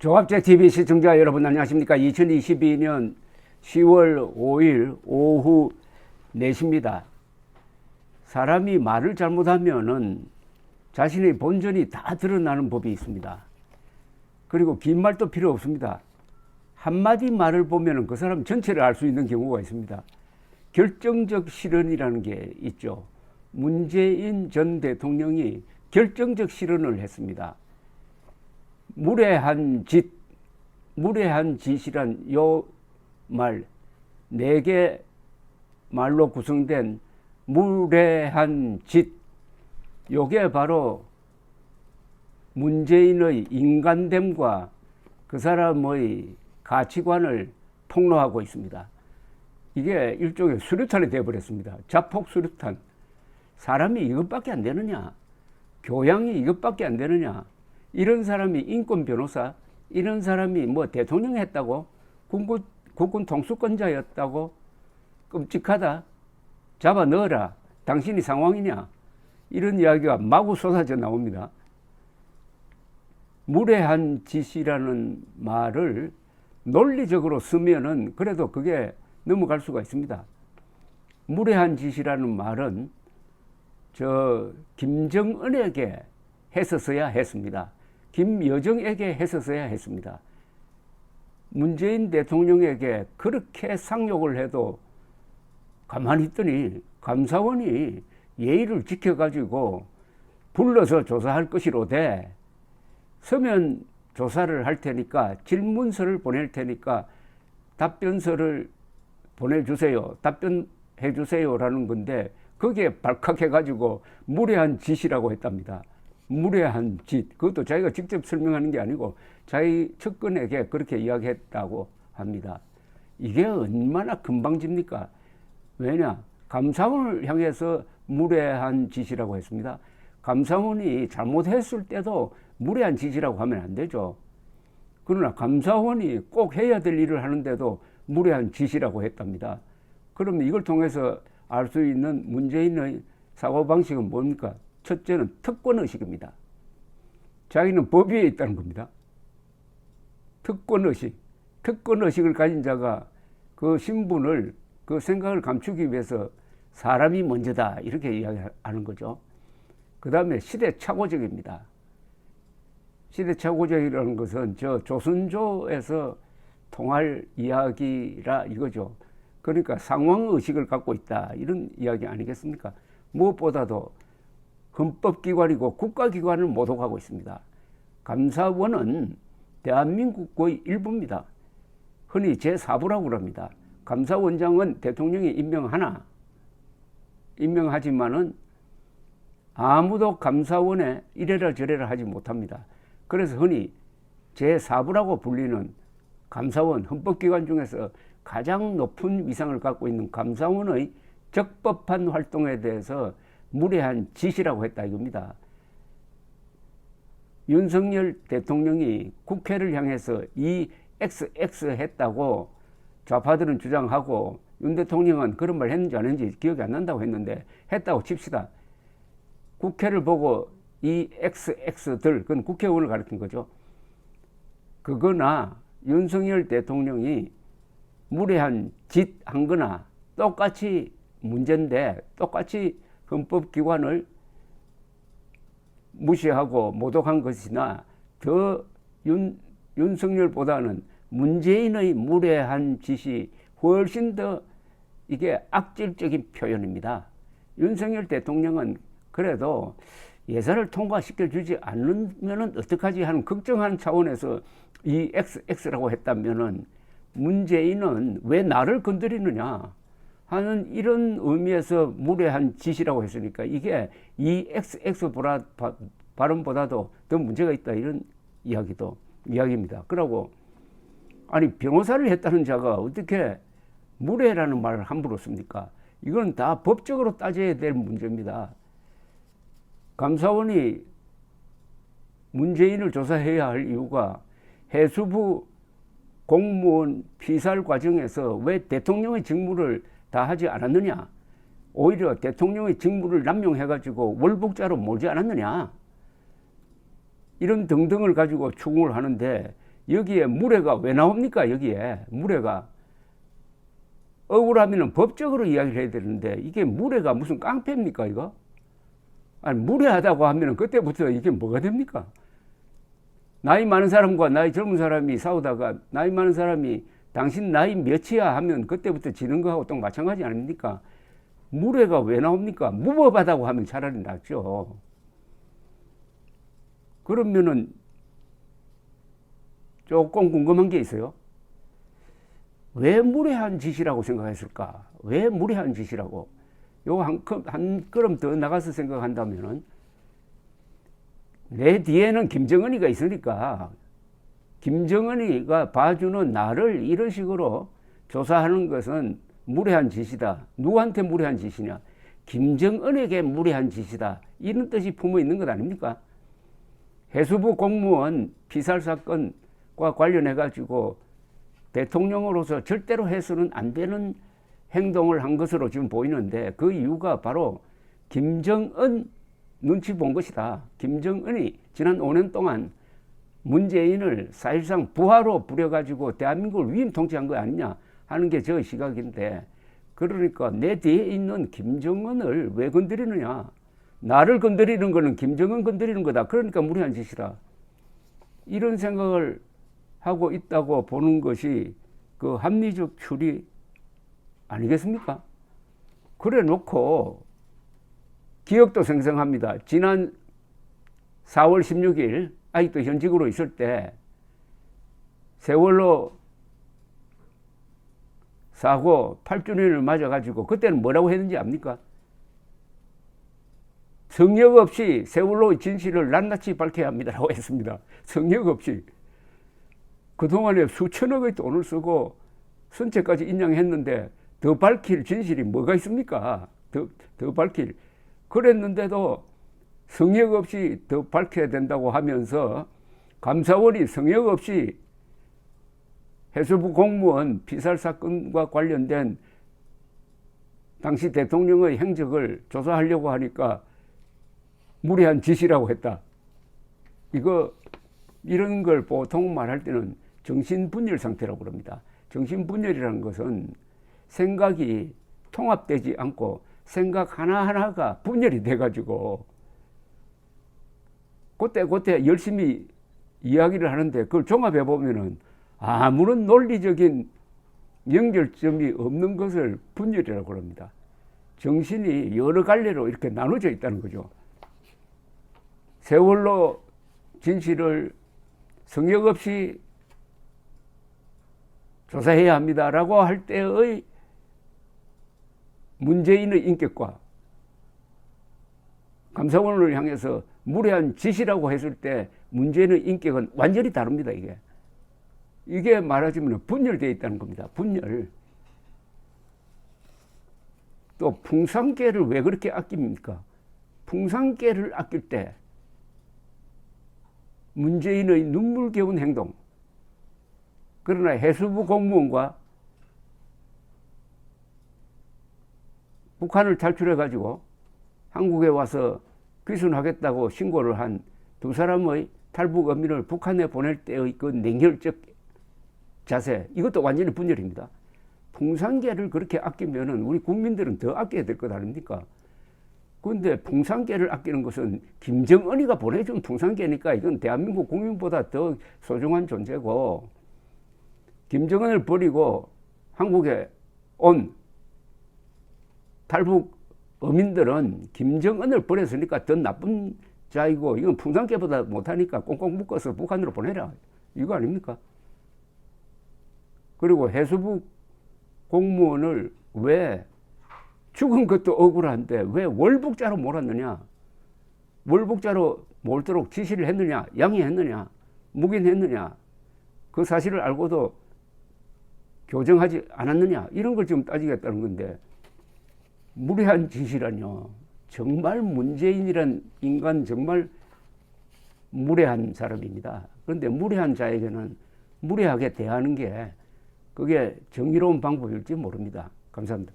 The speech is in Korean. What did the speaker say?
조갑제TV 시청자 여러분 안녕하십니까. 2022년 10월 5일 오후 4시입니다. 사람이 말을 잘못하면은 자신의 본전이 다 드러나는 법이 있습니다. 그리고 긴 말도 필요 없습니다. 한마디 말을 보면은 그 사람 전체를 알 수 있는 경우가 있습니다. 결정적 실언이라는 게 있죠. 문재인 전 대통령이 결정적 실언을 했습니다. 무례한 짓이란 요 말, 4개 말로 구성된 무례한 짓, 요게 바로 문재인의 인간됨과 그 사람의 가치관을 폭로하고 있습니다. 이게 일종의 수류탄이 되어버렸습니다. 자폭 수류탄. 사람이 이것밖에 안 되느냐? 교양이 이것밖에 안 되느냐? 이런 사람이 인권 변호사, 이런 사람이 뭐 대통령 했다고, 국군 통수권자였다고, 끔찍하다, 잡아 넣어라, 당신이 상황이냐, 이런 이야기가 마구 쏟아져 나옵니다. 무례한 짓이라는 말을 논리적으로 쓰면은 그래도 그게 넘어갈 수가 있습니다. 무례한 짓이라는 말은 김정은에게 했었어야 했습니다. 김여정에게 했었어야 했습니다. 문재인 대통령에게 그렇게 상욕을 해도 가만히 있더니 감사원이 예의를 지켜가지고 불러서 조사할 것이로되 서면 조사를 할 테니까 질문서를 보낼 테니까 답변서를 보내주세요. 답변해 주세요라는 건데 거기에 발칵해가지고 무례한 짓이라고 했답니다. 무례한 짓. 그것도 자기가 직접 설명하는 게 아니고 자기 측근에게 그렇게 이야기했다고 합니다. 이게 얼마나 금방집니까? 왜냐? 감사원을 향해서 무례한 짓이라고 했습니다. 감사원이 잘못했을 때도 무례한 짓이라고 하면 안 되죠. 그러나 감사원이 꼭 해야 될 일을 하는데도 무례한 짓이라고 했답니다. 그러면 이걸 통해서 알 수 있는 문재인의 사고방식은 뭡니까? 첫째는 특권의식입니다. 자기는 법 위에 있다는 겁니다. 특권의식. 특권의식을 가진 자가 그 신분을, 그 생각을 감추기 위해서 사람이 먼저다 이렇게 이야기하는 거죠. 그 다음에 시대착오적입니다. 시대착오적이라는 것은 조선조에서 통할 이야기라 이거죠. 그러니까 상황의식을 갖고 있다 이런 이야기 아니겠습니까? 무엇보다도 헌법기관이고 국가기관을 모독하고 있습니다. 감사원은 대한민국의 일부입니다. 흔히 제4부라고 합니다. 감사원장은 대통령이 임명하지만은 아무도 감사원에 이래라 저래라 하지 못합니다. 그래서 흔히 제4부라고 불리는 감사원 헌법기관 중에서 가장 높은 위상을 갖고 있는 감사원의 적법한 활동에 대해서 무례한 짓이라고 했다 이겁니다. 윤석열 대통령이 국회를 향해서 XX 했다고 좌파들은 주장하고 윤 대통령은 그런 말 했는지 안 했는지 기억이 안 난다고 했는데 했다고 칩시다. 국회를 보고 이 XX들, 그건 국회의원을 가리킨 거죠. 그거나 윤석열 대통령이 무례한 짓 한 거나 똑같이 문제인데 똑같이 헌법기관을 무시하고 모독한 것이나 더 윤석열보다는 문재인의 무례한 짓이 훨씬 더 이게 악질적인 표현입니다. 윤석열 대통령은 그래도 예산을 통과시켜 주지 않으면 어떡하지 하는 걱정하는 차원에서 이 XX라고 했다면은 문재인은 왜 나를 건드리느냐 하는 이런 의미에서 무례한 짓이라고 했으니까 이게 이 XX 발음보다도 더 문제가 있다 이런 이야기입니다. 그러고 아니 변호사를 했다는 자가 어떻게 무례라는 말을 함부로 씁니까? 이건 다 법적으로 따져야 될 문제입니다. 감사원이 문재인을 조사해야 할 이유가 해수부 공무원 피살 과정에서 왜 대통령의 직무를 다 하지 않았느냐, 오히려 대통령의 직무를 남용해가지고 월북자로 몰지 않았느냐, 이런 등등을 가지고 추궁을 하는데 여기에 무례가 왜 나옵니까? 여기에 무례가 억울하면 법적으로 이야기를 해야 되는데 이게 무례가 무슨 깡패입니까 이거? 아니 무례하다고 하면 그때부터 이게 뭐가 됩니까? 나이 많은 사람과 나이 젊은 사람이 싸우다가 나이 많은 사람이 당신 나이 몇이야 하면 그때부터 지는 거하고 또 마찬가지 아닙니까? 무례가 왜 나옵니까? 무법하다고 하면 차라리 낫죠. 그러면은 조금 궁금한 게 있어요. 왜 무례한 짓이라고 생각했을까? 왜 무례한 짓이라고? 요거 한 걸음 더 나가서 생각한다면은 내 뒤에는 김정은이가 있으니까 김정은이가 봐주는 나를 이런 식으로 조사하는 것은 무례한 짓이다. 누구한테 무례한 짓이냐? 김정은에게 무례한 짓이다. 이런 뜻이 품어 있는 것 아닙니까? 해수부 공무원 피살 사건과 관련해 가지고 대통령으로서 절대로 해서는 안 되는 행동을 한 것으로 지금 보이는데 그 이유가 바로 김정은 눈치 본 것이다. 김정은이 지난 5년 동안 문재인을 사실상 부하로 부려가지고 대한민국을 위임 통치한 거 아니냐 하는 게 저 시각인데, 그러니까 내 뒤에 있는 김정은을 왜 건드리느냐? 나를 건드리는 거는 김정은 건드리는 거다. 그러니까 무례한 짓이다. 이런 생각을 하고 있다고 보는 것이 그 합리적 추리 아니겠습니까? 그래 놓고 기억도 생생합니다. 지난 4월 16일 아직도 현직으로 있을 때 세월호 사고 8주년을 맞아가지고 그때는 뭐라고 했는지 압니까? 성역 없이 세월호의 진실을 낱낱이 밝혀야 합니다라고 했습니다. 성역 없이. 그동안에 수천억의 돈을 쓰고 선체까지 인양했는데 더 밝힐 진실이 뭐가 있습니까? 더 밝힐. 그랬는데도 성역 없이 더 밝혀야 된다고 하면서 감사원이 성역 없이 해수부 공무원 피살 사건과 관련된 당시 대통령의 행적을 조사하려고 하니까 무례한 짓이라고 했다. 이런 걸 보통 말할 때는 정신분열 상태라고 그럽니다. 정신분열이라는 것은 생각이 통합되지 않고 생각 하나하나가 분열이 돼가지고 그때 열심히 이야기를 하는데 그걸 종합해 보면은 아무런 논리적인 연결점이 없는 것을 분열이라고 그럽니다. 정신이 여러 갈래로 이렇게 나눠져 있다는 거죠. 세월호 진실을 성역 없이 조사해야 합니다라고 할 때의 문재인의 인격과 감사원을 향해서 무례한 짓이라고 했을 때 문재인의 인격은 완전히 다릅니다. 이게 말하자면 분열되어 있다는 겁니다. 분열. 또 풍산깨를 왜 그렇게 아낍니까? 풍산깨를 아낄 때 문재인의 눈물겨운 행동, 그러나 해수부 공무원과 북한을 탈출해가지고 한국에 와서 귀순하겠다고 신고를 한 두 사람의 탈북 어민을 북한에 보낼 때의 그 냉혈적 자세, 이것도 완전히 분열입니다. 풍산깨를 그렇게 아끼면은 우리 국민들은 더 아껴야 될 것 아닙니까? 그런데 풍산깨를 아끼는 것은 김정은이가 보내준 풍산깨니까 이건 대한민국 국민보다 더 소중한 존재고, 김정은을 버리고 한국에 온 탈북 어민들은 김정은을 버렸으니까 더 나쁜 자이고, 이건 풍산깨보다 못하니까 꽁꽁 묶어서 북한으로 보내라, 이거 아닙니까? 그리고 해수부 공무원을 왜 죽은 것도 억울한데 왜 월북자로 몰았느냐? 월북자로 몰도록 지시를 했느냐? 양해했느냐? 묵인했느냐? 그 사실을 알고도 교정하지 않았느냐? 이런 걸 지금 따지겠다는 건데, 무례한 짓이라뇨. 정말 문재인이란 인간 정말 무례한 사람입니다. 그런데 무례한 자에게는 무례하게 대하는 게 그게 정의로운 방법일지 모릅니다. 감사합니다.